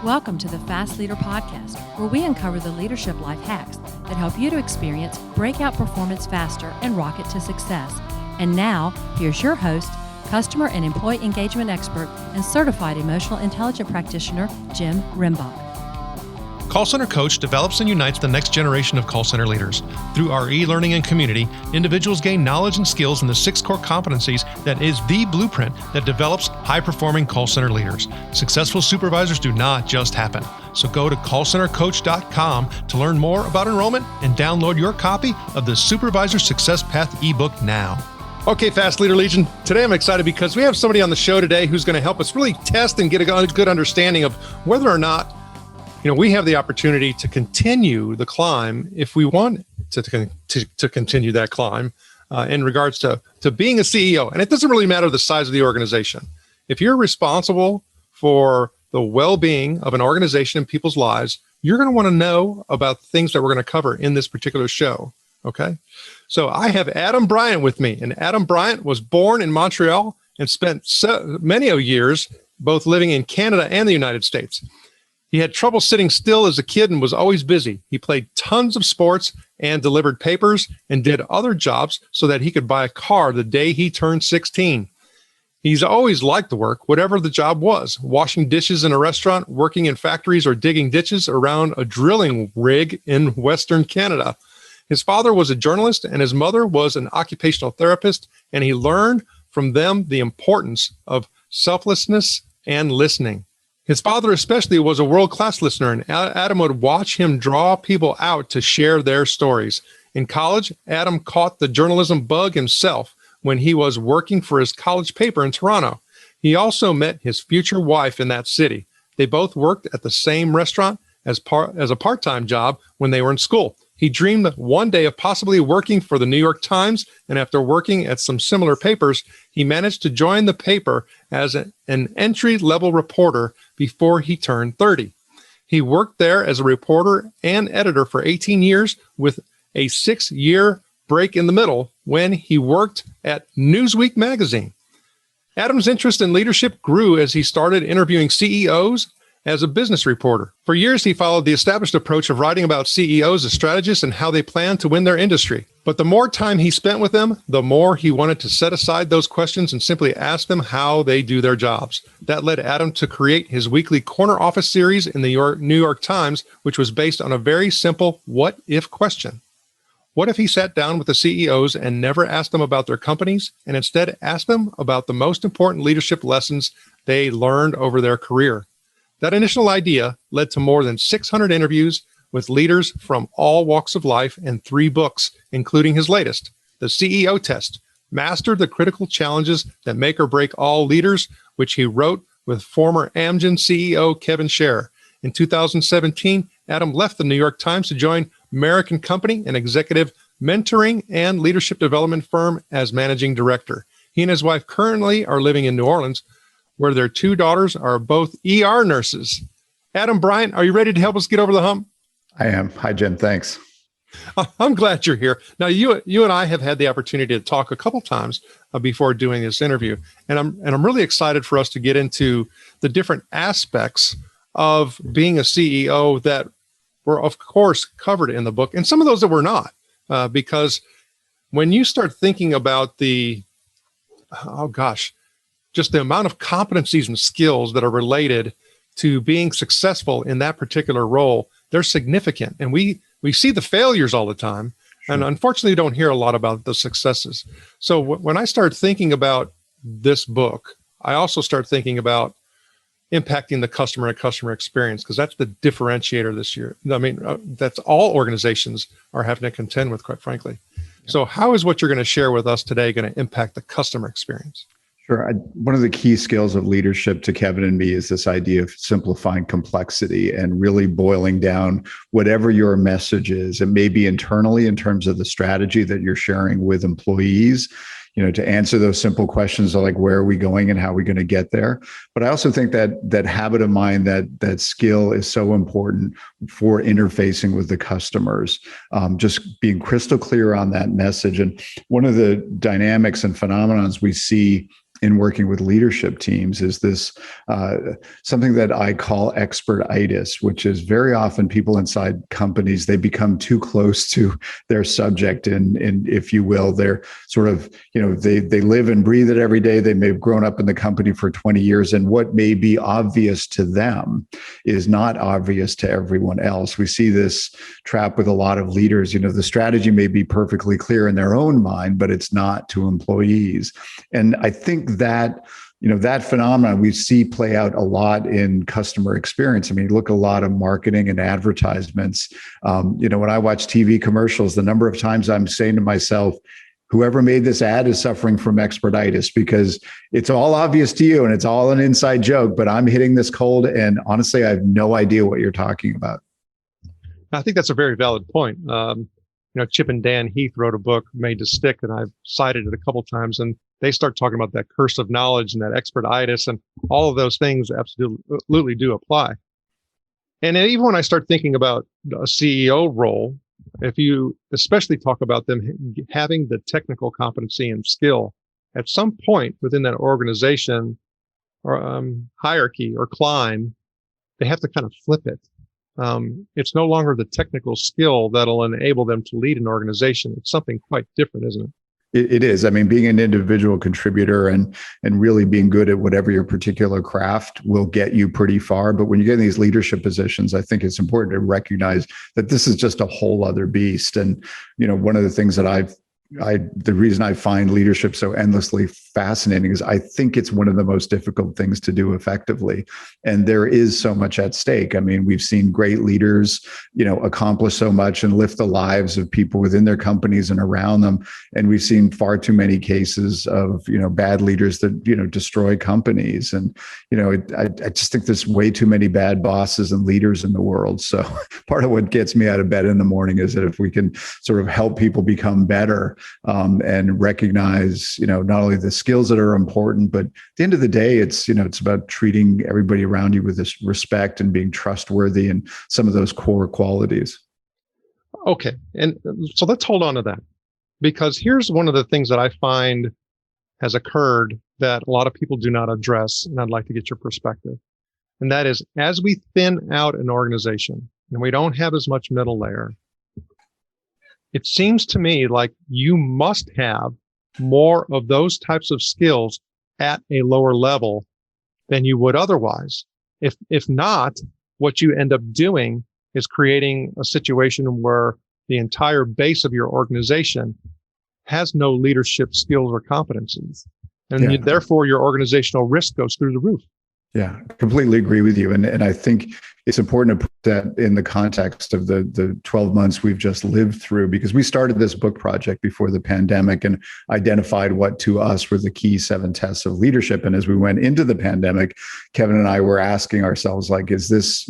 Welcome to the Fast Leader Podcast, where we uncover the leadership life hacks that help you to experience breakout performance faster and rocket to success. And now, here's your host, customer and employee engagement expert and certified emotional intelligence practitioner, Jim Rimbach. Call Center Coach develops and unites the next generation of call center leaders. Through our e-learning and community, individuals gain knowledge and skills in the 6 core competencies that is the blueprint that develops high-performing call center leaders. Successful supervisors do not just happen. So go to callcentercoach.com to learn more about enrollment and download your copy of the Supervisor Success Path ebook now. Okay, Fast Leader Legion, today I'm excited because we have somebody on the show today who's going to help us really test and get a good understanding of whether or not we have the opportunity to continue the climb if we want to continue that climb in regards to being a CEO. And it doesn't really matter the size of the organization. If you're responsible for the well-being of an organization and people's lives, you're going to want to know about things that we're going to cover in this particular show. Okay. So I have Adam Bryant with me, and Adam Bryant was born in Montreal and spent many years both living in Canada and the United States. He had trouble sitting still as a kid and was always busy. He played tons of sports and delivered papers and did other jobs so that he could buy a car the day he turned 16. He's always liked the work, whatever the job was, washing dishes in a restaurant, working in factories, or digging ditches around a drilling rig in Western Canada. His father was a journalist and his mother was an occupational therapist, and he learned from them the importance of selflessness and listening. His father especially was a world-class listener, and Adam would watch him draw people out to share their stories. In college, Adam caught the journalism bug himself when he was working for his college paper in Toronto. He also met his future wife in that city. They both worked at the same restaurant as a part-time job when they were in school. He dreamed one day of possibly working for the New York Times, and after working at some similar papers, he managed to join the paper as an entry-level reporter before he turned 30. He worked there as a reporter and editor for 18 years with a 6-year break in the middle when he worked at Newsweek magazine. Adam's interest in leadership grew as he started interviewing CEOs as a business reporter. For years, he followed the established approach of writing about CEOs as strategists and how they plan to win their industry. But the more time he spent with them, the more he wanted to set aside those questions and simply ask them how they do their jobs. That led Adam to create his weekly Corner Office series in the New York Times, which was based on a very simple what-if question. What if he sat down with the CEOs and never asked them about their companies, and instead asked them about the most important leadership lessons they learned over their career? That initial idea led to more than 600 interviews with leaders from all walks of life and 3 books, including his latest, The CEO Test, Master the Critical Challenges That Make or Break All Leaders, which he wrote with former Amgen CEO Kevin Scher. In 2017, Adam left the New York Times to join American Company, an executive mentoring and leadership development firm, as managing director. He and his wife currently are living in New Orleans, where their 2 daughters are both ER nurses. Adam Bryant, are you ready to help us get over the hump? I am. Hi, Jim. Thanks. I'm glad you're here. Now, you and I have had the opportunity to talk a couple times before doing this interview, and I'm really excited for us to get into the different aspects of being a CEO that were, of course, covered in the book, and some of those that were not, because when you start thinking about just the amount of competencies and skills that are related to being successful in that particular role, they're significant. And we see the failures all the time. Sure. And unfortunately, don't hear a lot about the successes. So when I start thinking about this book, I also start thinking about impacting the customer and customer experience, because that's the differentiator this year. I mean, that's all organizations are having to contend with, quite frankly. Yeah. So how is what you're going to share with us today going to impact the customer experience? Sure. One of the key skills of leadership to Kevin and me is this idea of simplifying complexity and really boiling down whatever your message is. It may be internally in terms of the strategy that you're sharing with employees, to answer those simple questions like where are we going and how are we going to get there. But I also think that habit of mind, that skill is so important for interfacing with the customers, just being crystal clear on that message. And one of the dynamics and phenomenons we see in working with leadership teams is this something that I call expertitis, which is very often people inside companies, they become too close to their subject, and if you will, they're sort of, they live and breathe it every day. They may have grown up in the company for 20 years, and what may be obvious to them is not obvious to everyone else. We see this trap with a lot of leaders. The strategy may be perfectly clear in their own mind, but it's not to employees. And I think that that phenomenon we see play out a lot in customer experience. I mean, look at a lot of marketing and advertisements. When I watch TV commercials, the number of times I'm saying to myself, whoever made this ad is suffering from expertitis, because it's all obvious to you and it's all an inside joke, but I'm hitting this cold. And honestly, I have no idea what you're talking about. I think that's a very valid point. Chip and Dan Heath wrote a book, Made to Stick, and I've cited it a couple of times, and they start talking about that curse of knowledge and that expertitis, and all of those things absolutely do apply. And even when I start thinking about a CEO role, if you especially talk about them having the technical competency and skill, at some point within that organization or hierarchy or climb, they have to kind of flip it. It's no longer the technical skill that'll enable them to lead an organization. It's something quite different, isn't it? It is. I mean, being an individual contributor and really being good at whatever your particular craft will get you pretty far. But when you get in these leadership positions, I think it's important to recognize that this is just a whole other beast. And, one of the things that the reason I find leadership so endlessly fascinating is I think it's one of the most difficult things to do effectively. And there is so much at stake. I mean, we've seen great leaders, accomplish so much and lift the lives of people within their companies and around them. And we've seen far too many cases of, bad leaders that, destroy companies. And, I just think there's way too many bad bosses and leaders in the world. So part of what gets me out of bed in the morning is that if we can sort of help people become better, and recognize, not only the skills that are important, but at the end of the day, it's about treating everybody around you with this respect and being trustworthy and some of those core qualities. Okay. And so let's hold on to that, because here's one of the things that I find has occurred that a lot of people do not address, and I'd like to get your perspective. And that is, as we thin out an organization and we don't have as much middle layer, it seems to me like you must have more of those types of skills at a lower level than you would otherwise. If not, what you end up doing is creating a situation where the entire base of your organization has no leadership skills or competencies. And therefore, your organizational risk goes through the roof. Yeah, completely agree with you. And I think it's important to put that in the context of the 12 months we've just lived through, because we started this book project before the pandemic and identified what to us were the key 7 tests of leadership. And as we went into the pandemic, Kevin and I were asking ourselves, like, is this,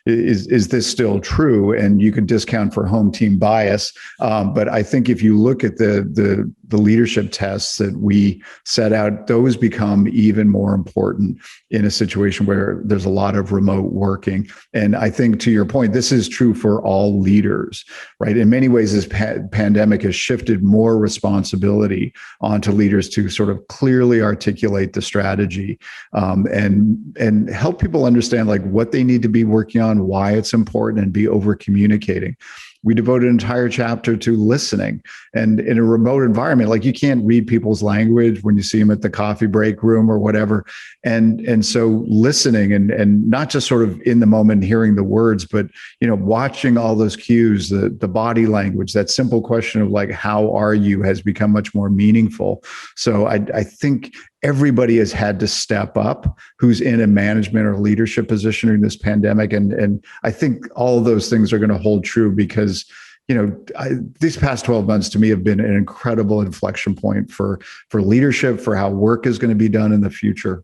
is this still true? And you can discount for home team bias. But I think if you look at the leadership tests that we set out, those become even more important in a situation where there's a lot of remote working. And I think, to your point, this is true for all leaders, right? In many ways, this pandemic has shifted more responsibility onto leaders to sort of clearly articulate the strategy, and help people understand like what they need to be working on, why it's important, and be over communicating. We devoted an entire chapter to listening. And in a remote environment, like, you can't read people's language when you see them at the coffee break room or whatever. And so listening and not just sort of in the moment hearing the words, but, watching all those cues, the body language, that simple question of like, how are you, has become much more meaningful. So I think everybody has had to step up who's in a management or leadership position during this pandemic. And I think all of those things are going to hold true because, these past 12 months to me have been an incredible inflection point for leadership, for how work is going to be done in the future.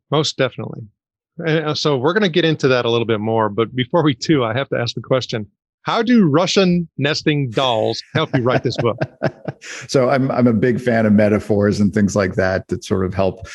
Most definitely. And so we're going to get into that a little bit more. But before we do, I have to ask the question, How do Russian nesting dolls help you write this book? So I'm a big fan of metaphors and things like that sort of help,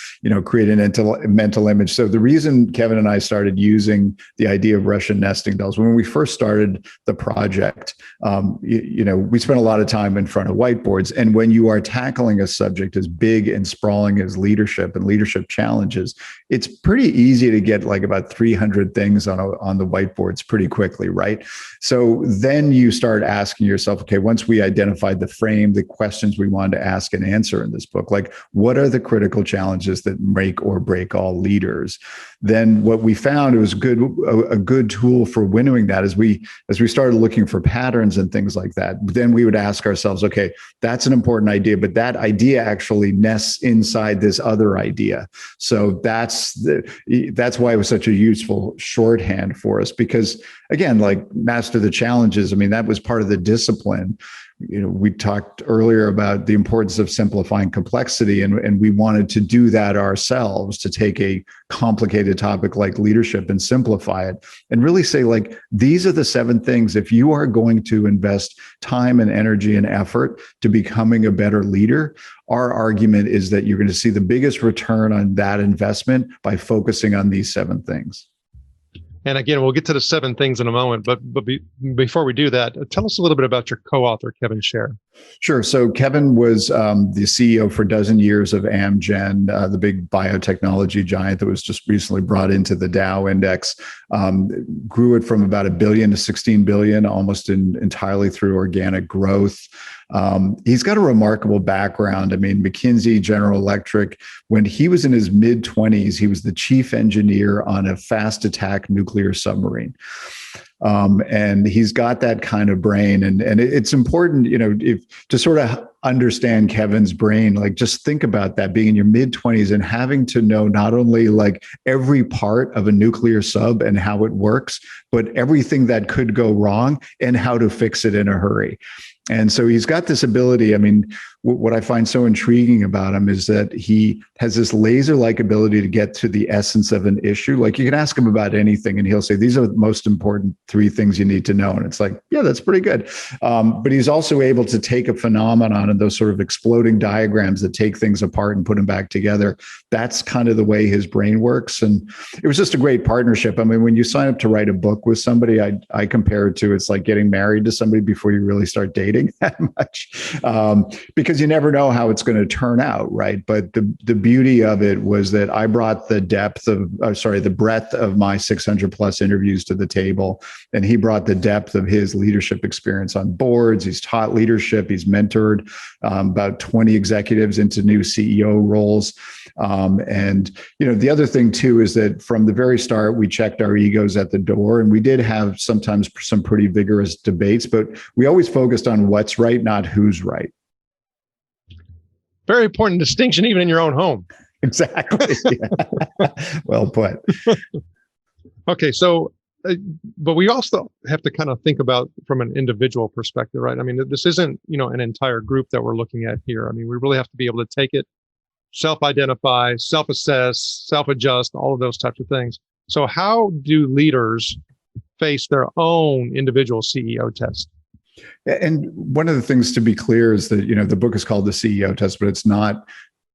create an mental image. So the reason Kevin and I started using the idea of Russian nesting dolls, when we first started the project, we spent a lot of time in front of whiteboards. And when you are tackling a subject as big and sprawling as leadership and leadership challenges, it's pretty easy to get like about 300 things on the whiteboards pretty quickly, right? So then you start asking yourself, okay, once we identified the frame, the questions we wanted to ask and answer in this book, like what are the critical challenges that make or break all leaders? Then what we found was a good tool for winnowing that as we started looking for patterns and things like that. Then we would ask ourselves, okay, that's an important idea, but that idea actually nests inside this other idea. So that's why it was such a useful shorthand for us, because again, like master the challenges. I mean, that was part of the discipline. We talked earlier about the importance of simplifying complexity, and we wanted to do that ourselves, to take a complicated topic like leadership and simplify it and really say, like, these are the 7 things. If you are going to invest time and energy and effort to becoming a better leader, our argument is that you're going to see the biggest return on that investment by focusing on these 7 things. And again, we'll get to the 7 things in a moment, but before we do that, tell us a little bit about your co-author, Kevin Scher. Sure. So Kevin was the CEO for a dozen years of Amgen, the big biotechnology giant that was just recently brought into the Dow Index, grew it from about $1 billion to $16 billion, almost entirely through organic growth. He's got a remarkable background. I mean, McKinsey, General Electric, when he was in his mid-20s, he was the chief engineer on a fast attack nuclear submarine. And he's got that kind of brain. And it's important, to sort of understand Kevin's brain, like just think about that, being in your mid-20s and having to know not only like every part of a nuclear sub and how it works, but everything that could go wrong and how to fix it in a hurry. And so he's got this ability. I mean, what I find so intriguing about him is that he has this laser-like ability to get to the essence of an issue. Like you can ask him about anything and he'll say, these are the most important 3 things you need to know. And it's like, yeah, that's pretty good. But he's also able to take a phenomenon and those sort of exploding diagrams that take things apart and put them back together. That's kind of the way his brain works. And it was just a great partnership. I mean, when you sign up to write a book with somebody, I compare it to, it's like getting married to somebody before you really start dating that much, because you never know how it's going to turn out, right? But the beauty of it was that I brought the breadth of my 600 plus interviews to the table, and he brought the depth of his leadership experience on boards. He's taught leadership. He's mentored about 20 executives into new CEO roles. And the other thing too is that from the very start, we checked our egos at the door, and we did have sometimes some pretty vigorous debates, but we always focused on what's right, not who's right. Very important distinction, even in your own home. Exactly. Well put. Okay, so, but we also have to kind of think about from an individual perspective, right? I mean, this isn't, an entire group that we're looking at here. I mean, we really have to be able to take it, self-identify, self-assess, self-adjust, all of those types of things. So how do leaders face their own individual CEO test? And one of the things to be clear is that, the book is called The CEO Test, but it's not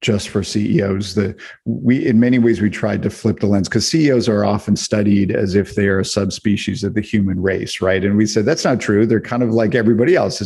just for CEOs. In many ways, we tried to flip the lens because CEOs are often studied as if they are a subspecies of the human race, right? And we said, that's not true. They're kind of like everybody else.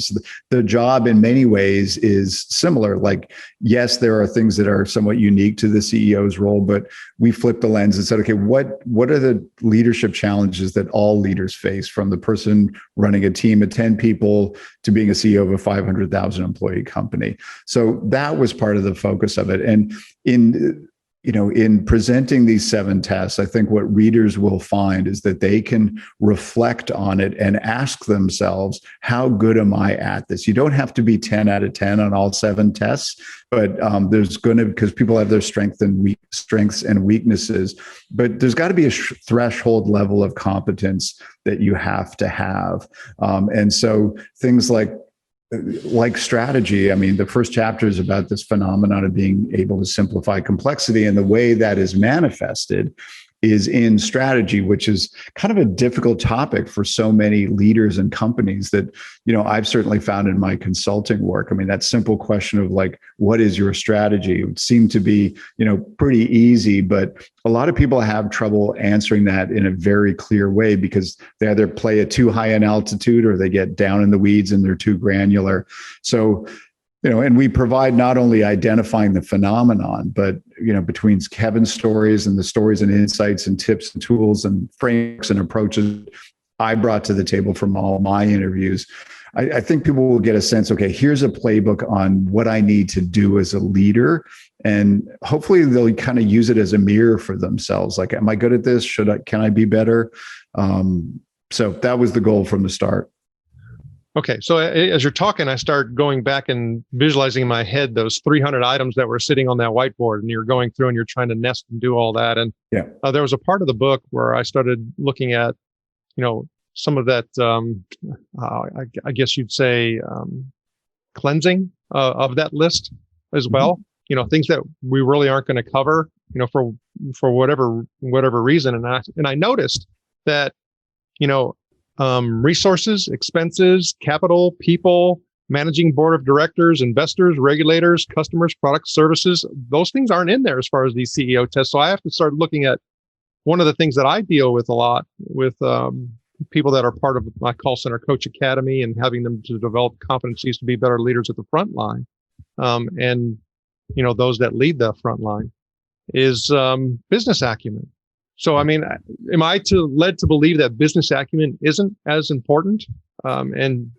The job in many ways is similar. Like, yes, there are things that are somewhat unique to the CEO's role, but we flipped the lens and said, okay, what are the leadership challenges that all leaders face, from the person running a team of 10 people to being a CEO of a 500,000 employee company? So that was part of the focus of it. And in presenting these 7 tests, I think what readers will find is that they can reflect on it and ask themselves, how good am I at this? You don't have to be 10 out of 10 on all 7 tests, but there's going to, because people have their strengths and weaknesses, but there's got to be a threshold level of competence that you have to have. And so things like strategy, I mean, the first chapter is about this phenomenon of being able to simplify complexity, and the way that is manifested is in strategy, which is kind of a difficult topic for so many leaders and companies that, I've certainly found in my consulting work. I mean, that simple question of like, what is your strategy? It would seem to be, pretty easy, but a lot of people have trouble answering that in a very clear way because they either play it too high in altitude or they get down in the weeds and they're too granular. So, and we provide not only identifying the phenomenon, but, between Kevin's stories and the stories and insights and tips and tools and frameworks and approaches I brought to the table from all my interviews, I think people will get a sense, okay, here's a playbook on what I need to do as a leader. And hopefully they'll kind of use it as a mirror for themselves. Like, am I good at this? Can I be better? So that was the goal from the start. Okay. So as you're talking, I start going back and visualizing in my head those 300 items that were sitting on that whiteboard, and you're going through and you're trying to nest and do all that. And there was a part of the book where I started looking at, some of that, I guess you'd say, cleansing of that list as well. Things that we really aren't going to cover, for whatever reason. And I noticed that, resources, expenses, capital, people, managing board of directors, investors, regulators, customers, products, services, those things aren't in there as far as these CEO tests. So I have to start looking at one of the things that I deal with a lot with people that are part of my call center coach academy and having them to develop competencies to be better leaders at the front line. And those that lead the front line is business acumen. So, I mean, am I led to believe that business acumen isn't as important, and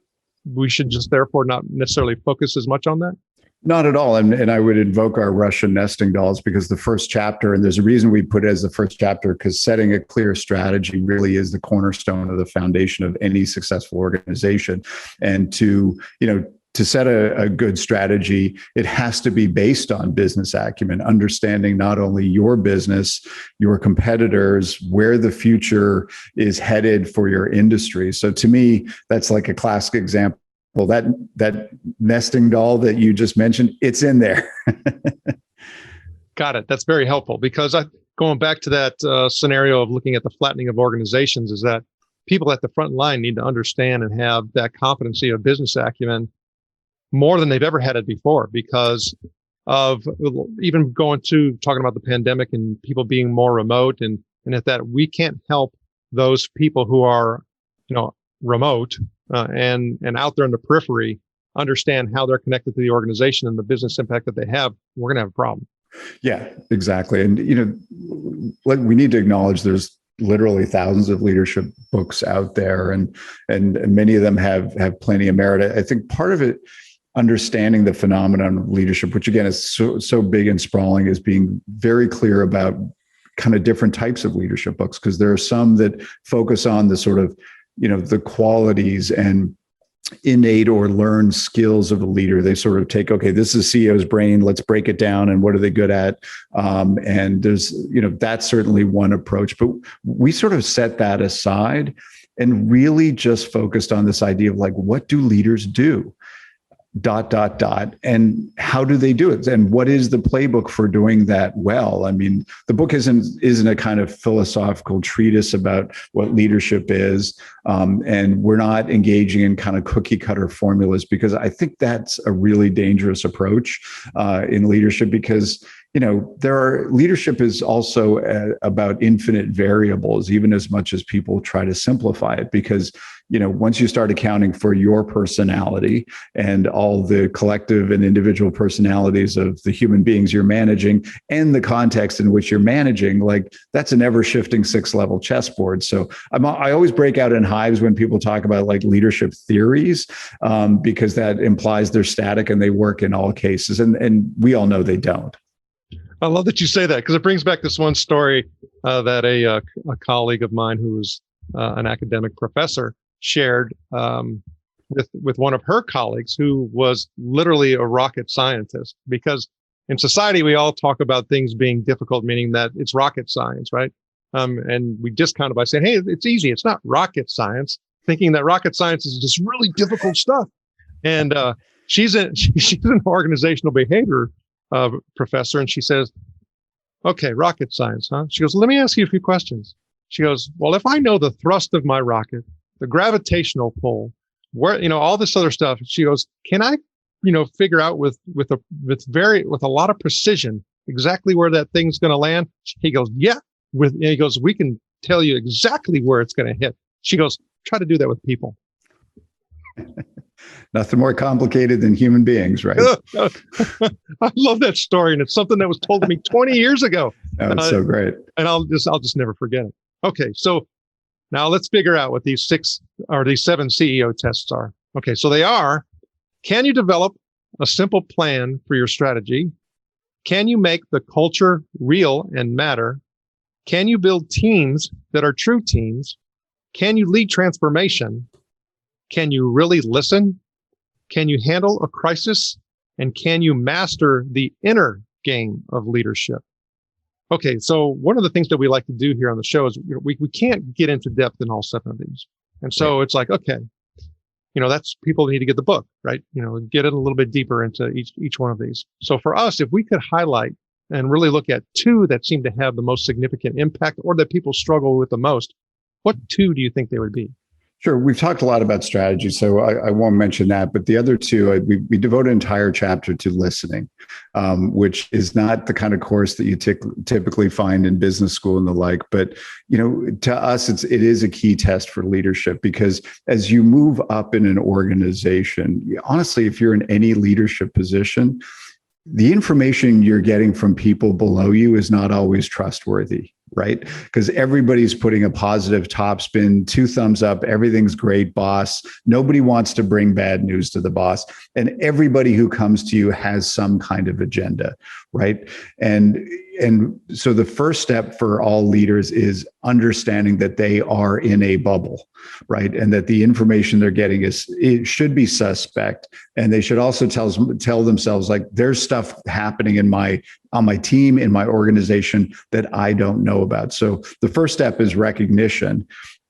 we should just therefore not necessarily focus as much on that? Not at all. And I would invoke our Russian nesting dolls, because the first chapter, and there's a reason we put it as the first chapter, because setting a clear strategy really is the cornerstone of the foundation of any successful organization. And to set a good strategy, it has to be based on business acumen, understanding not only your business, your competitors, where the future is headed for your industry. So to me, that's like a classic example. Well, that nesting doll that you just mentioned, it's in there. Got it. That's very helpful, because going back to that scenario of looking at the flattening of organizations, is that people at the front line need to understand and have that competency of business acumen more than they've ever had it before, because of even talking about the pandemic and people being more remote, and at that we can't help those people who are, remote and out there in the periphery understand how they're connected to the organization and the business impact that they have. We're going to have a problem. Yeah, exactly. And, we need to acknowledge there's literally thousands of leadership books out there, and many of them have plenty of merit. I think part of it, understanding the phenomenon of leadership, which again is so big and sprawling, is being very clear about kind of different types of leadership books, because there are some that focus on the sort of, the qualities and innate or learned skills of a leader. They sort of take, okay, this is CEO's brain, let's break it down, and what are they good at? And there's, that's certainly one approach, but we sort of set that aside and really just focused on this idea of like, what do leaders do? ... And how do they do it? And what is the playbook for doing that well? I mean, the book isn't a kind of philosophical treatise about what leadership is. And we're not engaging in kind of cookie cutter formulas, because I think that's a really dangerous approach in leadership, because leadership is also about infinite variables, even as much as people try to simplify it, because once you start accounting for your personality and all the collective and individual personalities of the human beings you're managing and the context in which you're managing, like that's an ever-shifting 6-level chessboard. So I always break out in hives when people talk about like leadership theories, because that implies they're static and they work in all cases. And we all know they don't. I love that you say that, because it brings back this one story that a colleague of mine who was an academic professor shared with one of her colleagues who was literally a rocket scientist. Because in society, we all talk about things being difficult, meaning that it's rocket science, right? And we discount it by saying, hey, it's easy. It's not rocket science, thinking that rocket science is just really difficult stuff. And she's an organizational behavior professor, and she says, Okay, rocket science, huh? She goes, let me ask you a few questions. She goes, well, if I know the thrust of my rocket, the gravitational pull, where, all this other stuff, she goes, can I, figure out with a lot of precision exactly where that thing's going to land? He goes, yeah. He goes, we can tell you exactly where it's going to hit. She goes, try to do that with people. Nothing more complicated than human beings, right? I love that story, and it's something that was told to me 20 years ago. Oh, it's so great. And I'll just never forget it. Okay, so now let's figure out what these 7 CEO tests are. Okay, so they are: can you develop a simple plan for your strategy? Can you make the culture real and matter? Can you build teams that are true teams? Can you lead transformation? Can you really listen? Can you handle a crisis? And can you master the inner game of leadership? Okay, so one of the things that we like to do here on the show is we can't get into depth in all 7 of these. And so it's like, okay, that's people need to get the book, right? Get it a little bit deeper into each one of these. So for us, if we could highlight and really look at 2 that seem to have the most significant impact or that people struggle with the most, what 2 do you think they would be? Sure. We've talked a lot about strategy, so I won't mention that. But the other 2, we devote an entire chapter to listening, which is not the kind of course that you typically find in business school and the like. But, to us, it is a key test for leadership, because as you move up in an organization, honestly, if you're in any leadership position, the information you're getting from people below you is not always trustworthy, right? Because everybody's putting a positive top spin, 2 thumbs up, everything's great, boss. Nobody wants to bring bad news to the boss. And everybody who comes to you has some kind of agenda, right? And so the first step for all leaders is understanding that they are in a bubble, right? And that the information they're getting it should be suspect. And they should also tell themselves, like, there's stuff happening on my team, in my organization, that I don't know about. So the first step is recognition.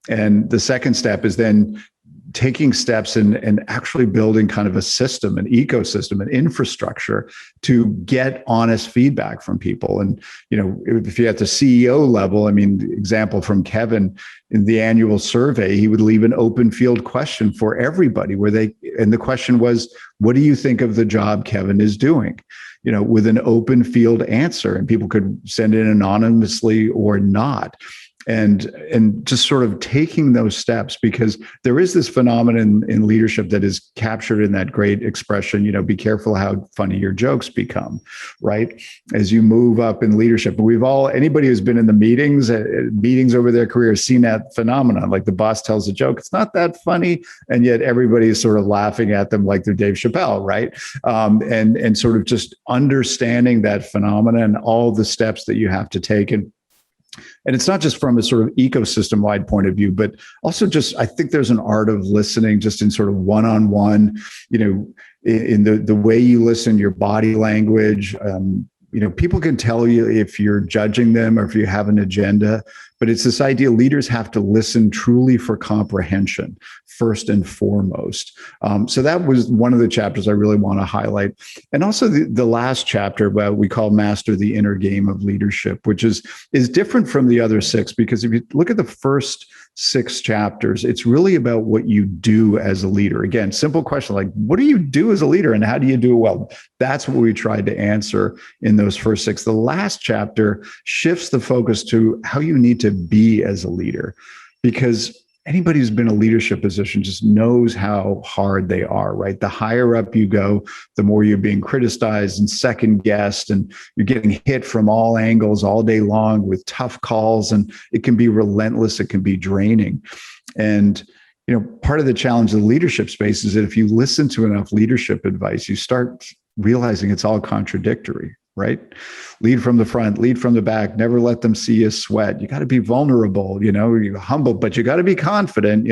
And the second step is then taking steps and actually building kind of a system, an ecosystem, an infrastructure to get honest feedback from people. And, if you're at the CEO level, example from Kevin, in the annual survey, he would leave an open field question for everybody and the question was, what do you think of the job Kevin is doing? With an open field answer, and people could send in anonymously or not. And just sort of taking those steps, because there is this phenomenon in leadership that is captured in that great expression, be careful how funny your jokes become, right? As you move up in leadership. Anybody who's been in the meetings over their career has seen that phenomenon. Like, the boss tells a joke, it's not that funny, and yet everybody is sort of laughing at them like they're Dave Chappelle, right? And sort of just understanding that phenomenon and all the steps that you have to take. And it's not just from a sort of ecosystem-wide point of view, but also just, I think there's an art of listening just in sort of one-on-one, in the way you listen, your body language. People can tell you if you're judging them or if you have an agenda, but it's this idea leaders have to listen truly for comprehension first and foremost. So that was one of the chapters I really want to highlight. And also the last chapter, we call Master the Inner Game of Leadership, which is different from the other 6, because if you look at the first 6 chapters, it's really about what you do as a leader. Again, simple question, like, what do you do as a leader and how do you do it well? That's what we tried to answer in those first 6. The last chapter shifts the focus to how you need to be as a leader, because anybody who's been in a leadership position just knows how hard they are, right? The higher up you go, the more you're being criticized and second guessed, and you're getting hit from all angles all day long with tough calls, and it can be relentless. It can be draining. And, part of the challenge of the leadership space is that if you listen to enough leadership advice, you start realizing it's all contradictory, right? Lead from the front, lead from the back, never let them see you sweat. You got to be vulnerable, you're humble, but you got to be confident,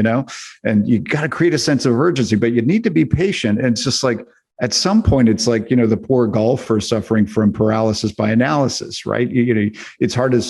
and you got to create a sense of urgency, but you need to be patient. And it's just like, at some point it's like, the poor golfer suffering from paralysis by analysis, right? It's hard to,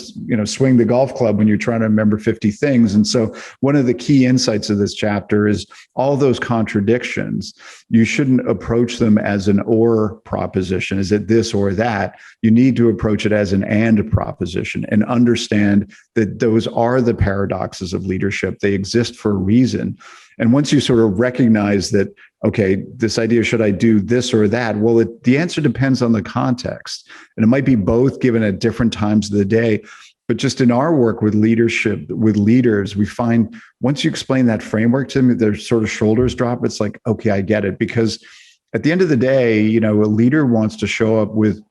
swing the golf club when you're trying to remember 50 things. And so one of the key insights of this chapter is all those contradictions. You shouldn't approach them as an or proposition. Is it this or that? You need to approach it as an and proposition and understand that those are the paradoxes of leadership. They exist for a reason. And once you sort of recognize that, okay, this idea, should I do this or that? Well, the answer depends on the context. And it might be both given at different times of the day. But just in our work with leadership, with leaders, we find once you explain that framework to them, their sort of shoulders drop. It's like, okay, I get it. Because at the end of the day, a leader wants to show up with,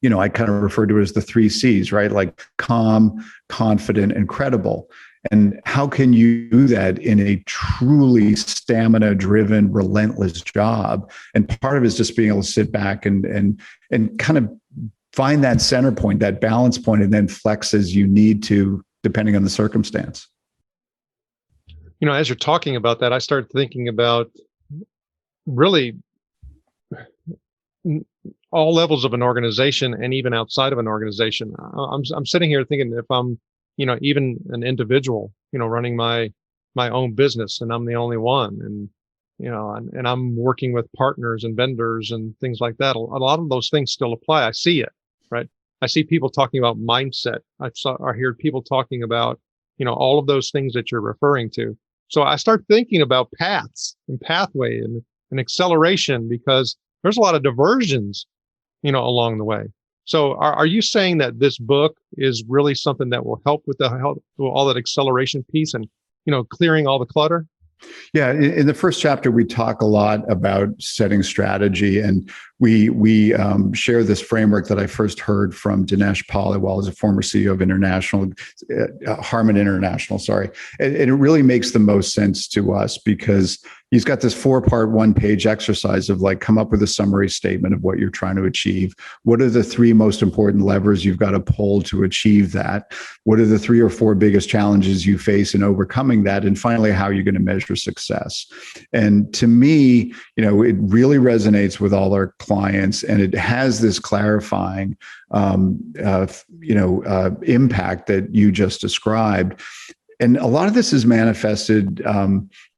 I kind of refer to it as the 3 C's, right? Like calm, confident, and credible. And how can you do that in a truly stamina-driven, relentless job? And part of it is just being able to sit back and kind of find that center point, that balance point, and then flex as you need to, depending on the circumstance. As you're talking about that, I started thinking about really all levels of an organization and even outside of an organization. I'm sitting here thinking, if I'm even an individual, running my own business, and I'm the only one, and I'm working with partners and vendors and things like that. A lot of those things still apply. I see it, right? I see people talking about mindset. I hear people talking about, all of those things that you're referring to. So I start thinking about paths and pathway and acceleration, because there's a lot of diversions, along the way. So are you saying that this book is really something that will help with all that acceleration piece and, clearing all the clutter? Yeah, in the first chapter, we talk a lot about setting strategy, and we share this framework that I first heard from Dinesh Paliwal, as a former CEO of Harman International. Sorry, and it really makes the most sense to us because he's got this 4-part, 1-page exercise of like, come up with a summary statement of what you're trying to achieve. What are the 3 most important levers you've got to pull to achieve that? What are the 3 or 4 biggest challenges you face in overcoming that? And finally, how are you going to measure success? And to me, it really resonates with all our clients, and it has this clarifying, impact that you just described. And a lot of this is manifested,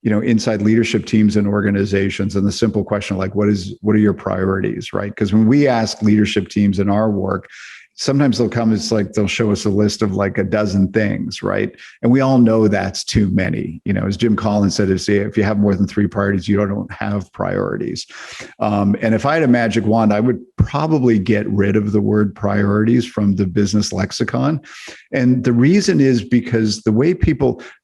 inside leadership teams and organizations. And the simple question, like, what are your priorities, right? Because when we ask leadership teams in our work, sometimes they'll come, it's like they'll show us a list of like a dozen things, right? And we all know that's too many. As Jim Collins said, if you have more than 3 priorities, you don't have priorities. And if I had a magic wand, I would probably get rid of the word priorities from the business lexicon. And the reason is because the way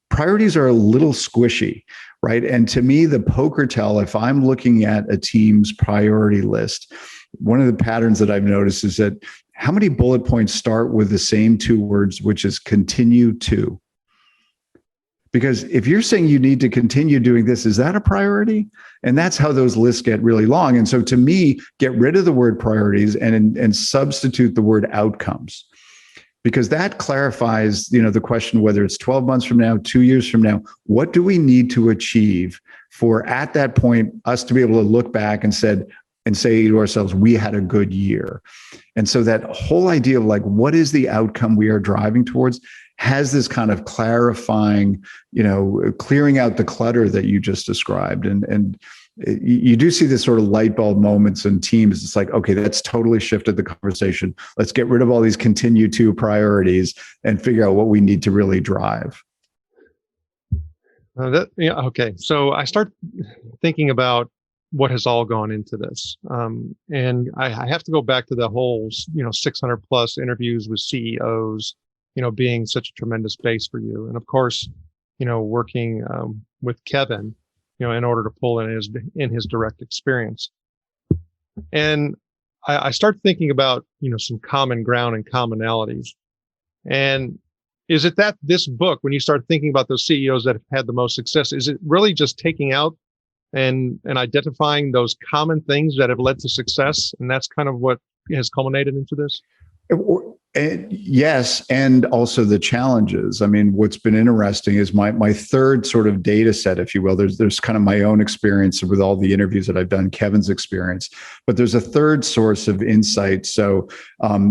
priorities are a little squishy, right? And to me, the poker tell, if I'm looking at a team's priority list, one of the patterns that I've noticed is that how many bullet points start with the same 2 words, which is continue to? Because if you're saying you need to continue doing this, is that a priority? And that's how those lists get really long. And so to me, get rid of the word priorities and substitute the word outcomes. Because that clarifies, the question, whether it's 12 months from now, 2 years from now, what do we need to achieve for, at that point, us to be able to look back and say to ourselves, we had a good year. And so that whole idea of like, what is the outcome we are driving towards has this kind of clarifying, clearing out the clutter that you just described. And you do see this sort of light bulb moments in teams. It's like, okay, that's totally shifted the conversation. Let's get rid of all these continue to priorities and figure out what we need to really drive. Okay. So I start thinking about what has all gone into this. And I have to go back to the whole, 600 plus interviews with CEOs, being such a tremendous base for you. And of course, working with Kevin, in order to pull in his direct experience. And I start thinking about, some common ground and commonalities. And is it that this book, when you start thinking about those CEOs that have had the most success, is it really just taking out and identifying those common things that have led to success? And that's kind of what has culminated into this? Yes, and also the challenges. I mean, what's been interesting is my third sort of data set, if you will. There's kind of my own experience with all the interviews that I've done, Kevin's experience, but there's a third source of insight. So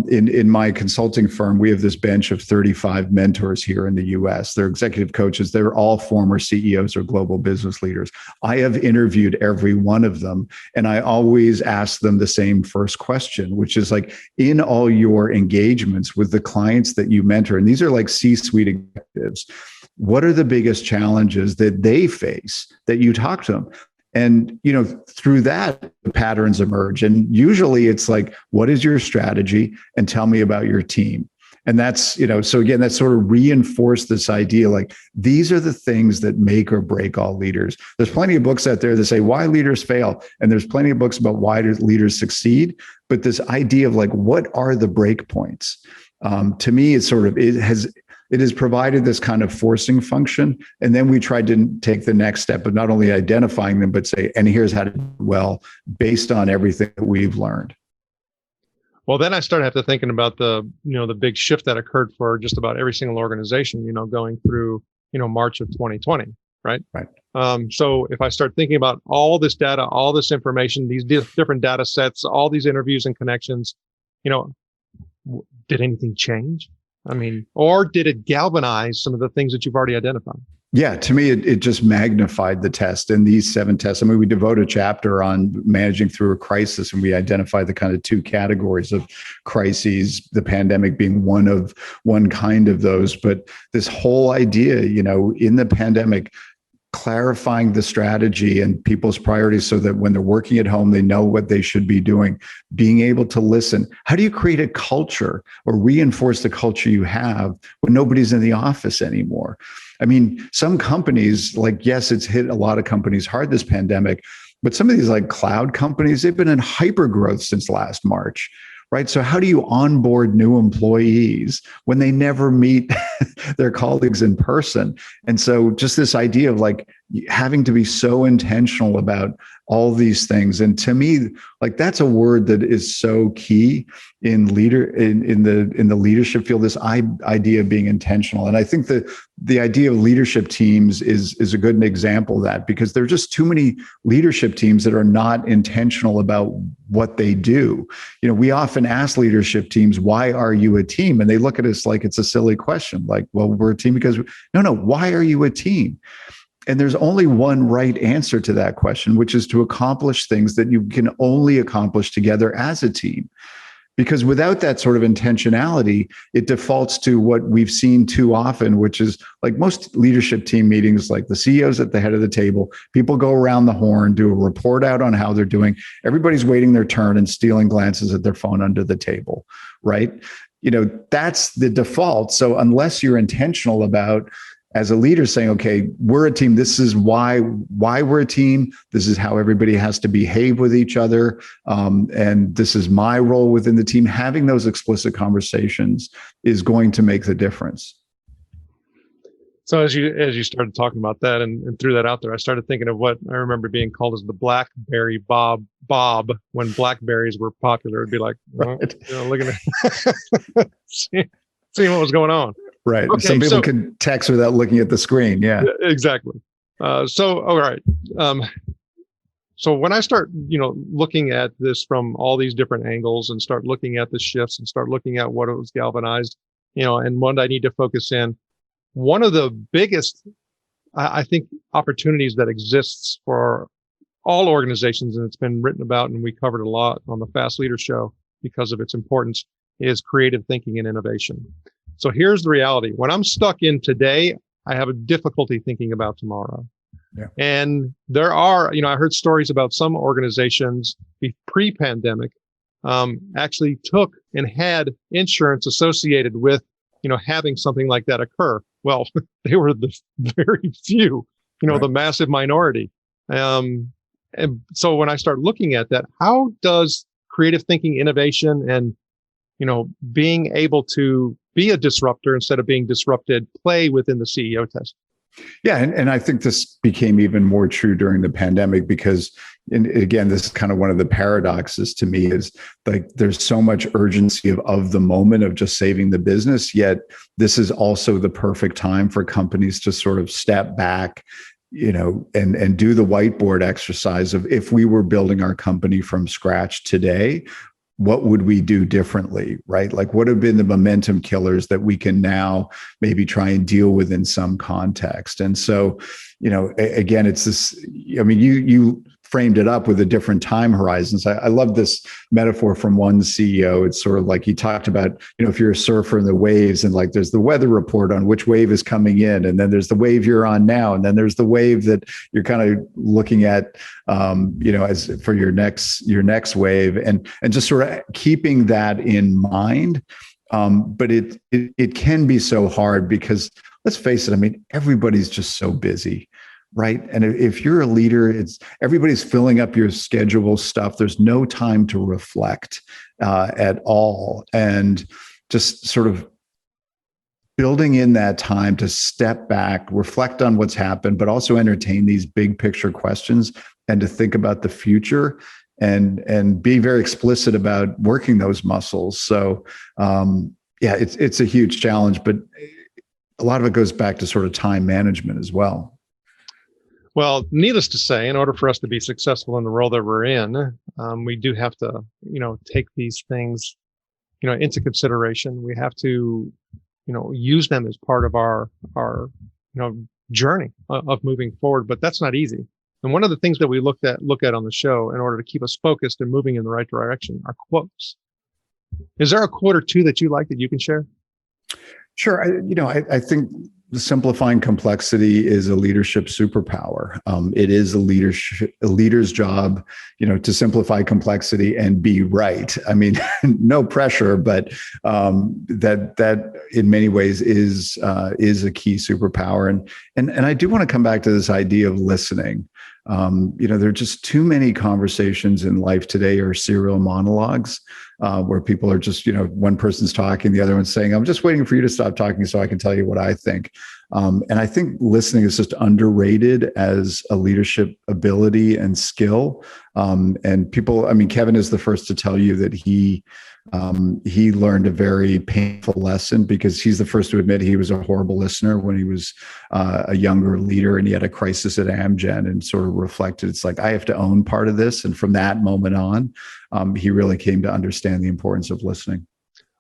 in my consulting firm, we have this bench of 35 mentors here in the US. They're executive coaches. They're all former CEOs or global business leaders. I have interviewed every one of them, and I always ask them the same first question, which is like, in all your engagements with the clients that you mentor, and these are like C-suite executives, what are the biggest challenges that they face that you talk to them? And, through that, the patterns emerge. And usually it's like, what is your strategy? And tell me about your team. And that's, so again, that sort of reinforced this idea, like, these are the things that make or break all leaders. There's plenty of books out there that say why leaders fail. And there's plenty of books about why leaders succeed. But this idea of like, what are the break points? To me, it's sort of, it has provided this kind of forcing function. And then we tried to take the next step of not only identifying them, but say, and here's how to do it well, based on everything that we've learned. Well, then I started to thinking about the big shift that occurred for just about every single organization, going through, March of 2020, right? Right. So if I start thinking about all this data, all this information, these different data sets, all these interviews and connections, did anything change? I mean, or did it galvanize some of the things that you've already identified? Yeah, to me, it just magnified the test. And these 7 tests, I mean, we devote a chapter on managing through a crisis, and we identify the kind of 2 categories of crises, the pandemic being one kind of those. But this whole idea, in the pandemic, clarifying the strategy and people's priorities so that when they're working at home, they know what they should be doing, being able to listen. How do you create a culture or reinforce the culture you have when nobody's in the office anymore? I mean, some companies, like, yes, it's hit a lot of companies hard, this pandemic, but some of these like cloud companies, they've been in hyper growth since last March. Right. So how do you onboard new employees when they never meet their colleagues in person? And so just this idea of like having to be so intentional about all these things. And to me, like, that's a word that is so key in the leadership field, this idea of being intentional. And I think that the idea of leadership teams is a good example of that, because there are just too many leadership teams that are not intentional about what they do. We often ask leadership teams, why are you a team? And they look at us like it's a silly question, like, well, we're a team because no, why are you a team? And there's only one right answer to that question, which is to accomplish things that you can only accomplish together as a team. Because without that sort of intentionality, it defaults to what we've seen too often, which is like most leadership team meetings, like the CEO's at the head of the table, people go around the horn, do a report out on how they're doing. Everybody's waiting their turn and stealing glances at their phone under the table, right? That's the default. So unless you're intentional about, as a leader, saying, okay, we're a team. This is why we're a team. This is how everybody has to behave with each other. And this is my role within the team. Having those explicit conversations is going to make the difference. So as you started talking about that and threw that out there, I started thinking of what I remember being called as the BlackBerry Bob when Blackberries were popular. It'd be like, right. Looking at seeing what was going on. Right. Okay, some people can text without looking at the screen. Yeah, exactly. All right. So when I start, looking at this from all these different angles and start looking at the shifts and start looking at what it was galvanized, and what I need to focus in, one of the biggest, I think, opportunities that exists for all organizations, and it's been written about and we covered a lot on the Fast Leader Show because of its importance, is creative thinking and innovation. So here's the reality. When I'm stuck in today, I have a difficulty thinking about tomorrow. Yeah. And there are, I heard stories about some organizations pre-pandemic actually took and had insurance associated with, having something like that occur. Well, they were the very few, right. The massive minority. And so when I start looking at that, how does creative thinking, innovation, and, being able to be a disruptor instead of being disrupted play within the CEO test? Yeah, and I think this became even more true during the pandemic because, and again, this is kind of one of the paradoxes to me is like there's so much urgency of the moment of just saving the business, yet this is also the perfect time for companies to sort of step back, and do the whiteboard exercise of if we were building our company from scratch today, what would we do differently, right? Like what have been the momentum killers that we can now maybe try and deal with in some context? And so, again, it's this, I mean, you framed it up with the different time horizons. I love this metaphor from one CEO. It's sort of like he talked about, if you're a surfer in the waves and like there's the weather report on which wave is coming in, and then there's the wave you're on now, and then there's the wave that you're kind of looking at, as for your next wave, and just sort of keeping that in mind. But it can be so hard because let's face it, I mean, everybody's just so busy. Right. And if you're a leader, everybody's filling up your schedule stuff. There's no time to reflect at all. And just sort of building in that time to step back, reflect on what's happened, but also entertain these big picture questions and to think about the future and be very explicit about working those muscles. So it's a huge challenge, but a lot of it goes back to sort of time management as well. Well, needless to say, in order for us to be successful in the role that we're in, we do have to, take these things, into consideration. We have to, use them as part of our journey of moving forward. But that's not easy. And one of the things that we look at on the show in order to keep us focused and moving in the right direction are quotes. Is there a quote or two that you like that you can share? Sure. I think simplifying complexity is a leadership superpower. It is a leader's job, to simplify complexity and be right. I mean, no pressure, but that in many ways is a key superpower. And I do want to come back to this idea of listening. There are just too many conversations in life today are serial monologues where people are just, one person's talking, the other one's saying, I'm just waiting for you to stop talking so I can tell you what I think. And I think listening is just underrated as a leadership ability and skill. And people, I mean, Kevin is the first to tell you that he learned a very painful lesson because he's the first to admit he was a horrible listener when he was a younger leader and he had a crisis at Amgen and sort of reflected, it's like, I have to own part of this. And from that moment on, he really came to understand the importance of listening.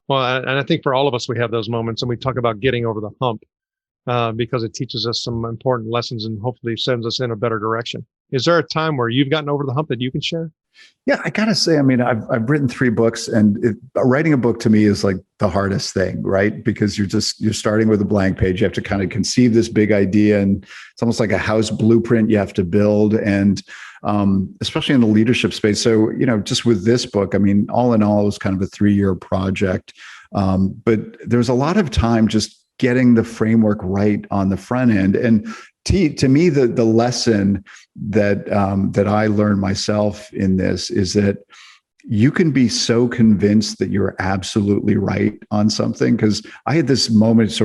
Well, and I think for all of us, we have those moments and we talk about getting over the hump because it teaches us some important lessons and hopefully sends us in a better direction. Is there a time where you've gotten over the hump that you can share? Yeah, I gotta say, I mean, I've written 3 books, and writing a book to me is like the hardest thing, right? Because you're starting with a blank page. You have to kind of conceive this big idea, and it's almost like a house blueprint you have to build, and especially in the leadership space. So, just with this book, I mean, all in all, it was kind of a 3-year project, but there's a lot of time just getting the framework right on the front end. And to me, the lesson that I learned myself in this is that you can be so convinced that you're absolutely right on something. Because I had this moment,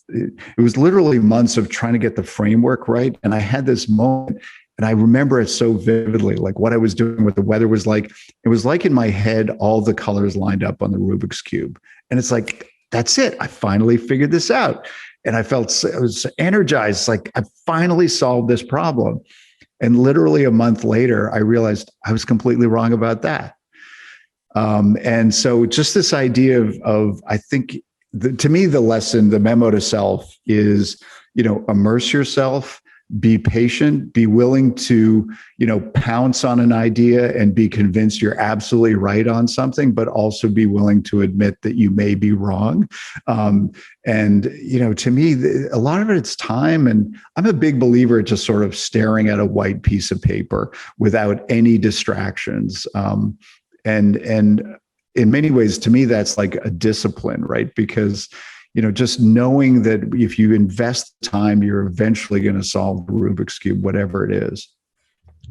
it was literally months of trying to get the framework right, and I had this moment, and I remember it so vividly, like what I was doing, what the weather was like. It was like in my head, all the colors lined up on the Rubik's Cube, and it's like, that's it. I finally figured this out. And I was energized, like I finally solved this problem. And literally a month later, I realized I was completely wrong about that. And so just this idea of I think, to me, the lesson, the memo to self is, immerse yourself, be patient, be willing to, pounce on an idea and be convinced you're absolutely right on something, but also be willing to admit that you may be wrong. And, to me, a lot of it's time. And I'm a big believer in just sort of staring at a white piece of paper without any distractions. And in many ways, to me, that's like a discipline, right? Because just knowing that if you invest time, you're eventually going to solve the Rubik's Cube, whatever it is.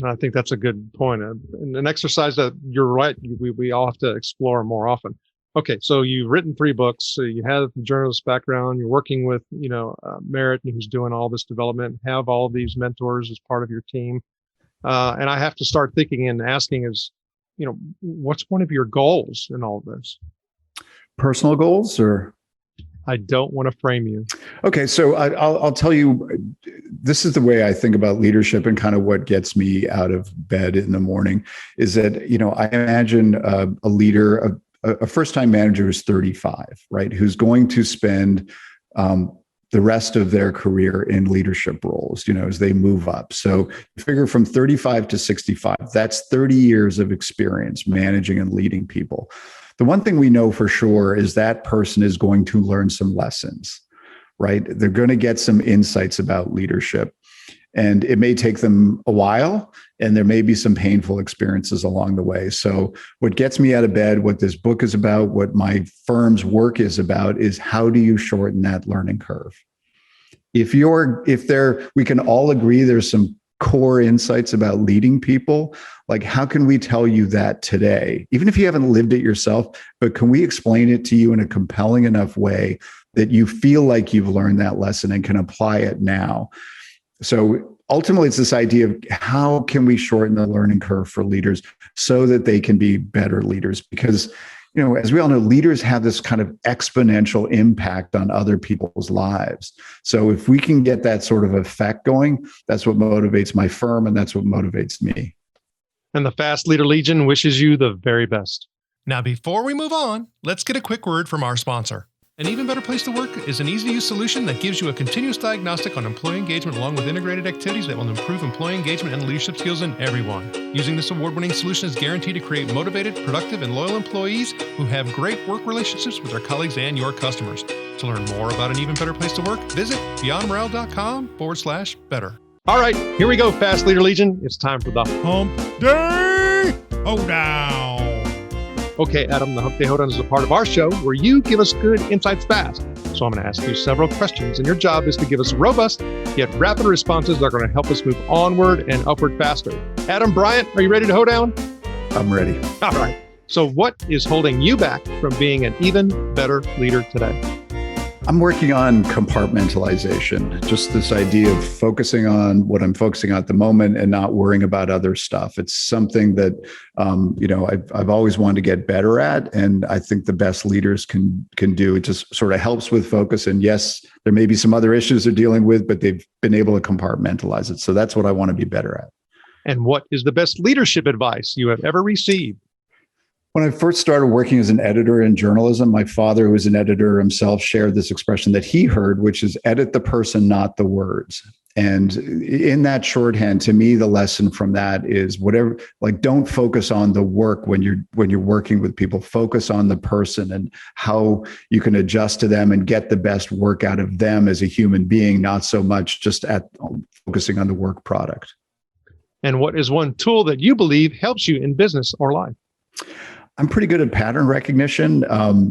I think that's a good point. And an exercise that you're right, we all have to explore more often. Okay, so you've written 3 books. So you have the journalist background. You're working with, Merritt, who's doing all this development. Have all of these mentors as part of your team. And I have to start thinking and asking what's one of your goals in all of this? Personal goals, or? I don't want to frame you. Okay, so I'll tell you, this is the way I think about leadership, and kind of what gets me out of bed in the morning is that, I imagine a leader, a first-time manager who's 35, right, who's going to spend the rest of their career in leadership roles, as they move up. So you figure from 35 to 65, that's 30 years of experience managing and leading people. The one thing we know for sure is that person is going to learn some lessons, right? They're going to get some insights about leadership. And it may take them a while, and there may be some painful experiences along the way. So what gets me out of bed, what this book is about, what my firm's work is about, is how do you shorten that learning curve? We can all agree there's some core insights about leading people. Like, how can we tell you that today? Even if you haven't lived it yourself, but can we explain it to you in a compelling enough way that you feel like you've learned that lesson and can apply it now? So ultimately, it's this idea of how can we shorten the learning curve for leaders so that they can be better leaders? Because, as we all know, leaders have this kind of exponential impact on other people's lives. So if we can get that sort of effect going, that's what motivates my firm, and that's what motivates me. And the Fast Leader Legion wishes you the very best. Now, before we move on, let's get a quick word from our sponsor. An Even Better Place to Work is an easy-to-use solution that gives you a continuous diagnostic on employee engagement, along with integrated activities that will improve employee engagement and leadership skills in everyone. Using this award-winning solution is guaranteed to create motivated, productive, and loyal employees who have great work relationships with their colleagues and your customers. To learn more about An Even Better Place to Work, visit beyondmorale.com/better. All right, here we go, Fast Leader Legion. It's time for the Hump Day Hoedown. Okay, Adam, the Hump Day Hoedown is a part of our show where you give us good insights fast. So I'm going to ask you several questions, and your job is to give us robust yet rapid responses that are going to help us move onward and upward faster. Adam, Bryant, are you ready to hoedown? I'm ready. All right. So what is holding you back from being an even better leader today? I'm working on compartmentalization, just this idea of focusing on what I'm focusing on at the moment and not worrying about other stuff. It's something that, I've always wanted to get better at, and I think the best leaders can do. It just sort of helps with focus. And yes, there may be some other issues they're dealing with, but they've been able to compartmentalize it. So that's what I want to be better at. And what is the best leadership advice you have ever received? When I first started working as an editor in journalism, my father, who was an editor himself, shared this expression that he heard, which is edit the person, not the words. And in that shorthand, to me, the lesson from that is don't focus on the work when you're working with people. Focus on the person and how you can adjust to them and get the best work out of them as a human being, not so much just at focusing on the work product. And what is one tool that you believe helps you in business or life? I'm pretty good at pattern recognition.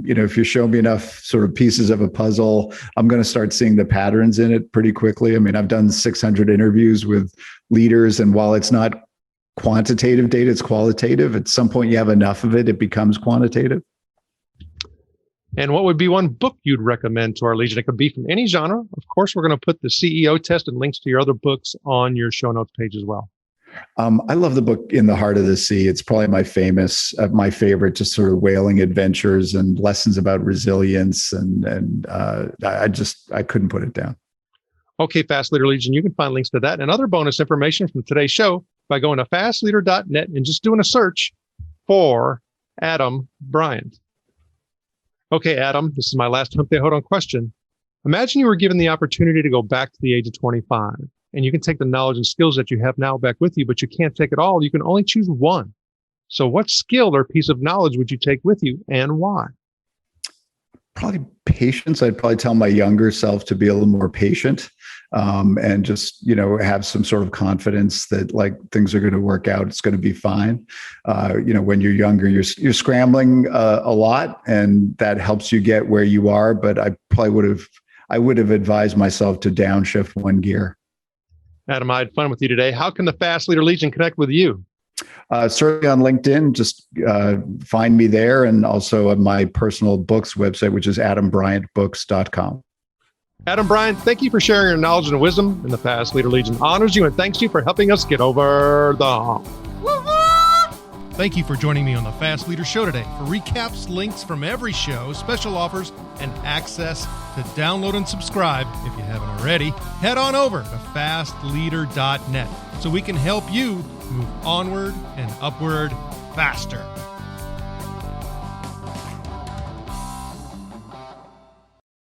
If you show me enough sort of pieces of a puzzle, I'm going to start seeing the patterns in it pretty quickly. I mean, I've done 600 interviews with leaders, and while it's not quantitative data, it's qualitative. At some point, you have enough of it, it becomes quantitative. And what would be one book you'd recommend to our Legion? It could be from any genre. Of course, we're going to put the CEO test and links to your other books on your show notes page as well. I love the book In the Heart of the Sea. It's probably my favorite, just sort of whaling adventures and lessons about resilience. And I couldn't put it down. Okay, Fast Leader Legion, you can find links to that and other bonus information from today's show by going to fastleader.net and just doing a search for Adam Bryant. Okay, Adam, this is my last Hump Day Hoedown question. Imagine you were given the opportunity to go back to the age of 25. And you can take the knowledge and skills that you have now back with you, but you can't take it all. You can only choose one. So what skill or piece of knowledge would you take with you, and why? Probably patience. I'd probably tell my younger self to be a little more patient, and just, have some sort of confidence that things are going to work out. It's going to be fine. When you're younger, you're scrambling a lot, and that helps you get where you are. But I would have advised myself to downshift one gear. Adam, I had fun with you today. How can the Fast Leader Legion connect with you? Certainly on LinkedIn, just find me there, and also at my personal books website, which is adambryantbooks.com. Adam Bryan, thank you for sharing your knowledge and wisdom. And the Fast Leader Legion honors you and thanks you for helping us get over the hump. Thank you for joining me on the Fast Leader Show today. For recaps, links from every show, special offers, and access to download and subscribe, if you haven't already, head on over to fastleader.net so we can help you move onward and upward faster.